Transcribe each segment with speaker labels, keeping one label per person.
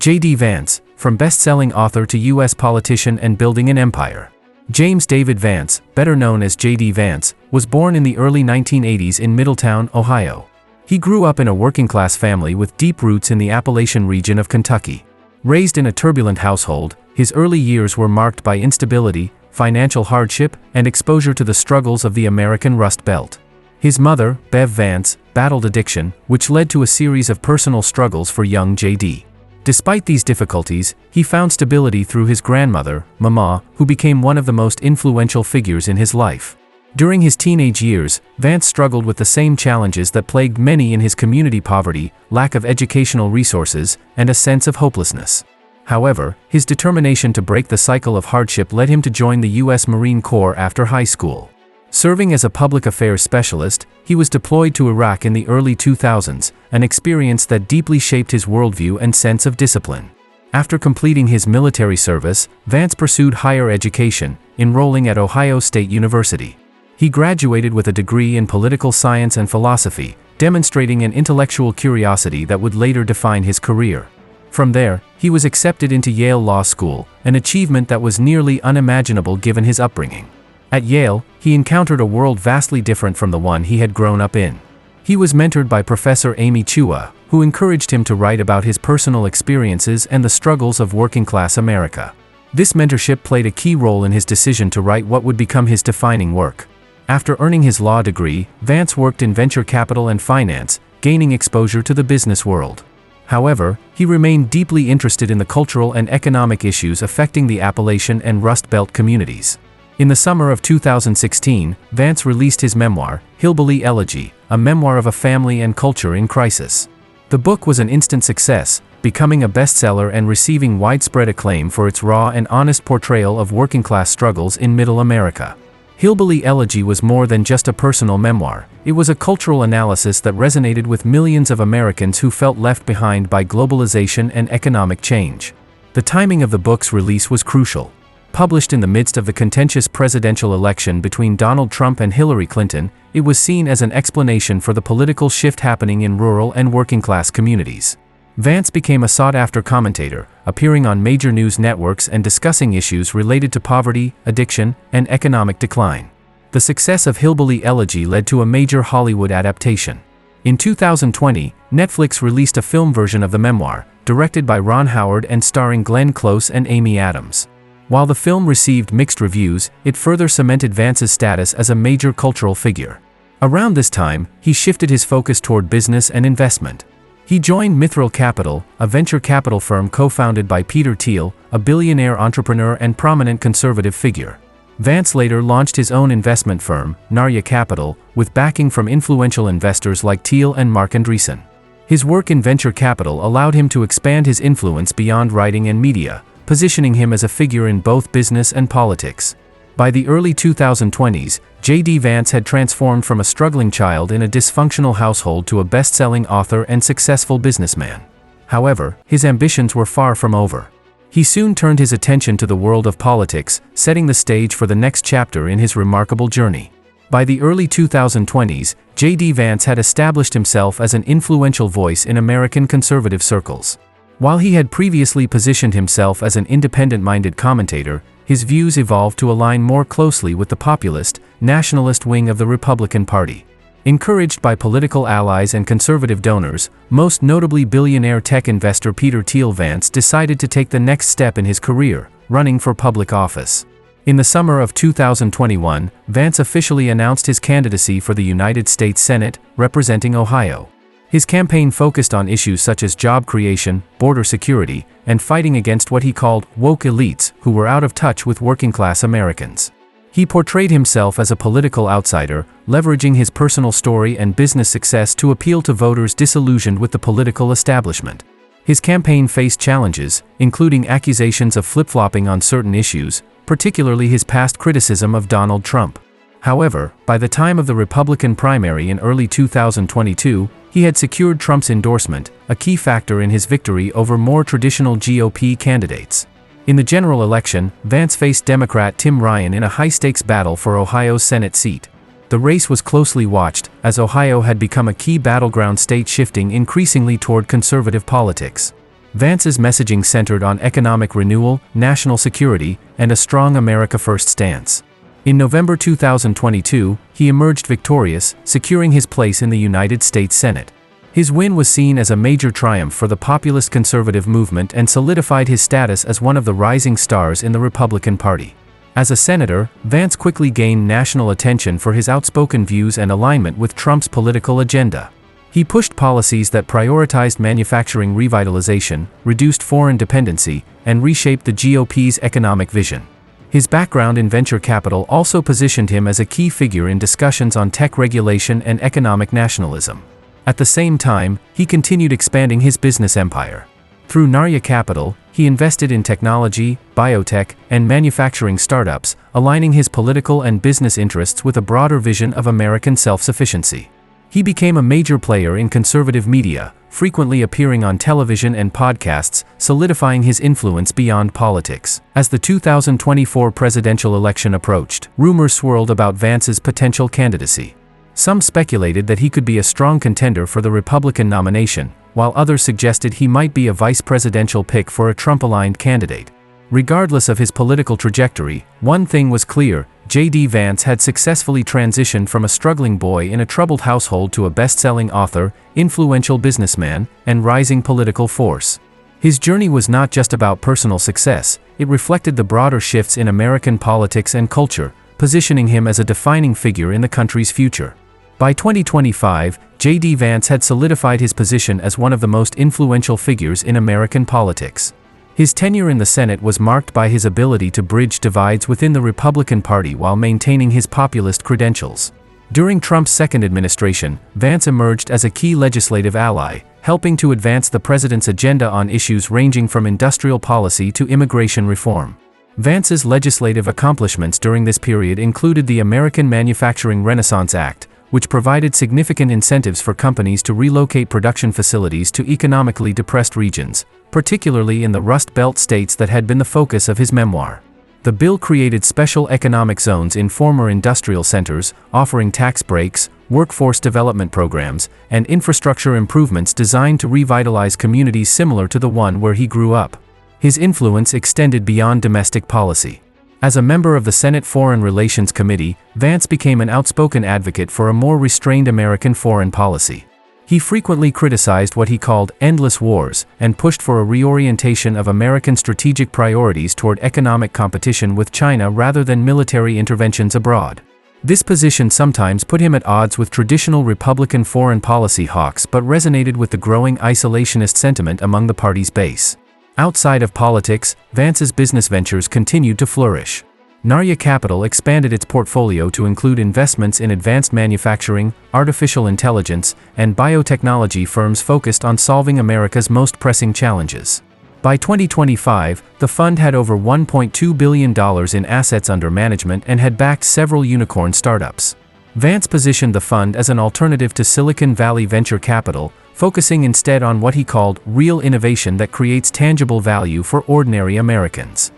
Speaker 1: J.D. Vance, from best-selling author to U.S. politician and building an empire. James David Vance, better known as J.D. Vance, was born in the early 1980s in Middletown, Ohio. He grew up in a working-class family with deep roots in the Appalachian region of Kentucky. Raised in a turbulent household, his early years were marked by instability, financial hardship, and exposure to the struggles of the American Rust Belt. His mother, Bev Vance, battled addiction, which led to a series of personal struggles for young J.D. Despite these difficulties, he found stability through his grandmother, Mama, who became one of the most influential figures in his life. During his teenage years, Vance struggled with the same challenges that plagued many in his community: poverty, lack of educational resources, and a sense of hopelessness. However, his determination to break the cycle of hardship led him to join the U.S. Marine Corps after high school. Serving as a public affairs specialist, he was deployed to Iraq in the early 2000s, an experience that deeply shaped his worldview and sense of discipline. After completing his military service, Vance pursued higher education, enrolling at Ohio State University. He graduated with a degree in political science and philosophy, demonstrating an intellectual curiosity that would later define his career. From there, he was accepted into Yale Law School, an achievement that was nearly unimaginable given his upbringing. At Yale, he encountered a world vastly different from the one he had grown up in. He was mentored by Professor Amy Chua, who encouraged him to write about his personal experiences and the struggles of working-class America. This mentorship played a key role in his decision to write what would become his defining work. After earning his law degree, Vance worked in venture capital and finance, gaining exposure to the business world. However, he remained deeply interested in the cultural and economic issues affecting the Appalachian and Rust Belt communities. In the summer of 2016, Vance released his memoir, Hillbilly Elegy, a memoir of a family and culture in crisis. The book was an instant success, becoming a bestseller and receiving widespread acclaim for its raw and honest portrayal of working-class struggles in Middle America. Hillbilly Elegy was more than just a personal memoir. It was a cultural analysis that resonated with millions of Americans who felt left behind by globalization and economic change. The timing of the book's release was crucial. Published in the midst of the contentious presidential election between Donald Trump and Hillary Clinton, it was seen as an explanation for the political shift happening in rural and working-class communities. Vance became a sought-after commentator, appearing on major news networks and discussing issues related to poverty, addiction, and economic decline. The success of Hillbilly Elegy led to a major Hollywood adaptation. In 2020, Netflix released a film version of the memoir, directed by Ron Howard and starring Glenn Close and Amy Adams. While the film received mixed reviews, it further cemented Vance's status as a major cultural figure. Around this time, he shifted his focus toward business and investment. He joined Mithril Capital, a venture capital firm co-founded by Peter Thiel, a billionaire entrepreneur and prominent conservative figure. Vance later launched his own investment firm, Narya Capital, with backing from influential investors like Thiel and Marc Andreessen. His work in venture capital allowed him to expand his influence beyond writing and media, positioning him as a figure in both business and politics. By the early 2020s, J.D. Vance had transformed from a struggling child in a dysfunctional household to a best-selling author and successful businessman. However, his ambitions were far from over. He soon turned his attention to the world of politics, setting the stage for the next chapter in his remarkable journey. By the early 2020s, J.D. Vance had established himself as an influential voice in American conservative circles. While he had previously positioned himself as an independent-minded commentator, his views evolved to align more closely with the populist, nationalist wing of the Republican Party. Encouraged by political allies and conservative donors, most notably billionaire tech investor Peter Thiel, Vance decided to take the next step in his career, running for public office. In the summer of 2021, Vance officially announced his candidacy for the United States Senate, representing Ohio. His campaign focused on issues such as job creation, border security, and fighting against what he called woke elites who were out of touch with working-class Americans. He portrayed himself as a political outsider, leveraging his personal story and business success to appeal to voters disillusioned with the political establishment. His campaign faced challenges, including accusations of flip-flopping on certain issues, particularly his past criticism of Donald Trump. However, by the time of the Republican primary in early 2022, he had secured Trump's endorsement, a key factor in his victory over more traditional GOP candidates. In the general election, Vance faced Democrat Tim Ryan in a high-stakes battle for Ohio's Senate seat. The race was closely watched, as Ohio had become a key battleground state shifting increasingly toward conservative politics. Vance's messaging centered on economic renewal, national security, and a strong America First stance. In November 2022, he emerged victorious, securing his place in the United States Senate. His win was seen as a major triumph for the populist conservative movement and solidified his status as one of the rising stars in the Republican Party. As a senator, Vance quickly gained national attention for his outspoken views and alignment with Trump's political agenda. He pushed policies that prioritized manufacturing revitalization, reduced foreign dependency, and reshaped the GOP's economic vision. His background in venture capital also positioned him as a key figure in discussions on tech regulation and economic nationalism. At the same time, he continued expanding his business empire. Through Narya Capital, he invested in technology, biotech, and manufacturing startups, aligning his political and business interests with a broader vision of American self-sufficiency. He became a major player in conservative media, frequently appearing on television and podcasts, solidifying his influence beyond politics. As the 2024 presidential election approached, rumors swirled about Vance's potential candidacy. Some speculated that he could be a strong contender for the Republican nomination, while others suggested he might be a vice presidential pick for a Trump-aligned candidate. Regardless of his political trajectory, one thing was clear: J.D. Vance had successfully transitioned from a struggling boy in a troubled household to a best-selling author, influential businessman, and rising political force. His journey was not just about personal success, it reflected the broader shifts in American politics and culture, positioning him as a defining figure in the country's future. By 2025, J.D. Vance had solidified his position as one of the most influential figures in American politics. His tenure in the Senate was marked by his ability to bridge divides within the Republican Party while maintaining his populist credentials. During Trump's second administration, Vance emerged as a key legislative ally, helping to advance the president's agenda on issues ranging from industrial policy to immigration reform. Vance's legislative accomplishments during this period included the American Manufacturing Renaissance Act, which provided significant incentives for companies to relocate production facilities to economically depressed regions, particularly in the Rust Belt states that had been the focus of his memoir. The bill created special economic zones in former industrial centers, offering tax breaks, workforce development programs, and infrastructure improvements designed to revitalize communities similar to the one where he grew up. His influence extended beyond domestic policy. As a member of the Senate Foreign Relations Committee, Vance became an outspoken advocate for a more restrained American foreign policy. He frequently criticized what he called endless wars and pushed for a reorientation of American strategic priorities toward economic competition with China rather than military interventions abroad. This position sometimes put him at odds with traditional Republican foreign policy hawks but resonated with the growing isolationist sentiment among the party's base. Outside of politics, Vance's business ventures continued to flourish. Narya Capital expanded its portfolio to include investments in advanced manufacturing, artificial intelligence, and biotechnology firms focused on solving America's most pressing challenges. By 2025, the fund had over $1.2 billion in assets under management and had backed several unicorn startups. Vance positioned the fund as an alternative to Silicon Valley venture capital, focusing instead on what he called real innovation that creates tangible value for ordinary Americans.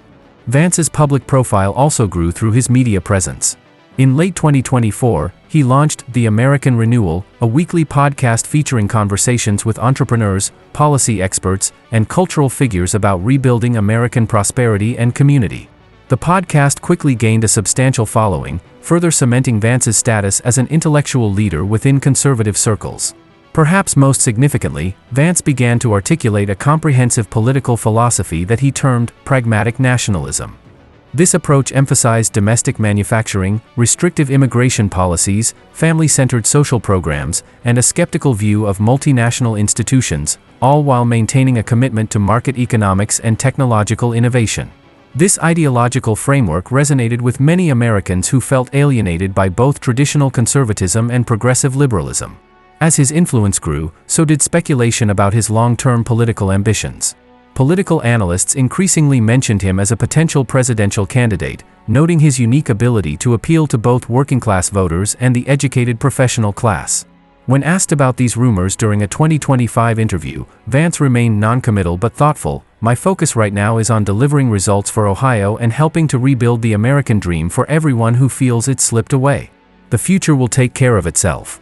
Speaker 1: Vance's public profile also grew through his media presence. In late 2024, he launched The American Renewal, a weekly podcast featuring conversations with entrepreneurs, policy experts, and cultural figures about rebuilding American prosperity and community. The podcast quickly gained a substantial following, further cementing Vance's status as an intellectual leader within conservative circles. Perhaps most significantly, Vance began to articulate a comprehensive political philosophy that he termed pragmatic nationalism. This approach emphasized domestic manufacturing, restrictive immigration policies, family-centered social programs, and a skeptical view of multinational institutions, all while maintaining a commitment to market economics and technological innovation. This ideological framework resonated with many Americans who felt alienated by both traditional conservatism and progressive liberalism. As his influence grew, so did speculation about his long-term political ambitions. Political analysts increasingly mentioned him as a potential presidential candidate, noting his unique ability to appeal to both working-class voters and the educated professional class. When asked about these rumors during a 2025 interview, Vance remained non-committal but thoughtful. "My focus right now is on delivering results for Ohio and helping to rebuild the American dream for everyone who feels it slipped away. The future will take care of itself."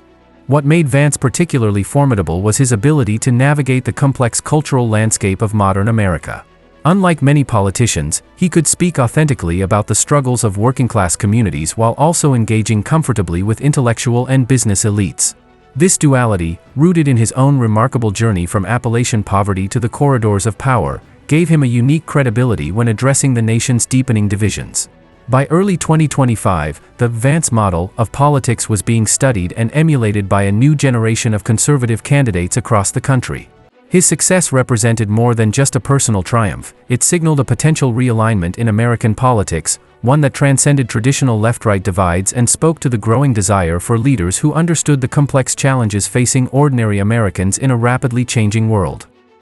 Speaker 1: What made Vance particularly formidable was his ability to navigate the complex cultural landscape of modern America. Unlike many politicians, he could speak authentically about the struggles of working-class communities while also engaging comfortably with intellectual and business elites. This duality, rooted in his own remarkable journey from Appalachian poverty to the corridors of power, gave him a unique credibility when addressing the nation's deepening divisions. By early 2025, the Vance model of politics was being studied and emulated by a new generation of conservative candidates across the country. His success represented more than just a personal triumph. It signaled a potential realignment in American politics, one that transcended traditional left-right divides and spoke to the growing desire for leaders who understood the complex challenges facing ordinary Americans in a rapidly changing world.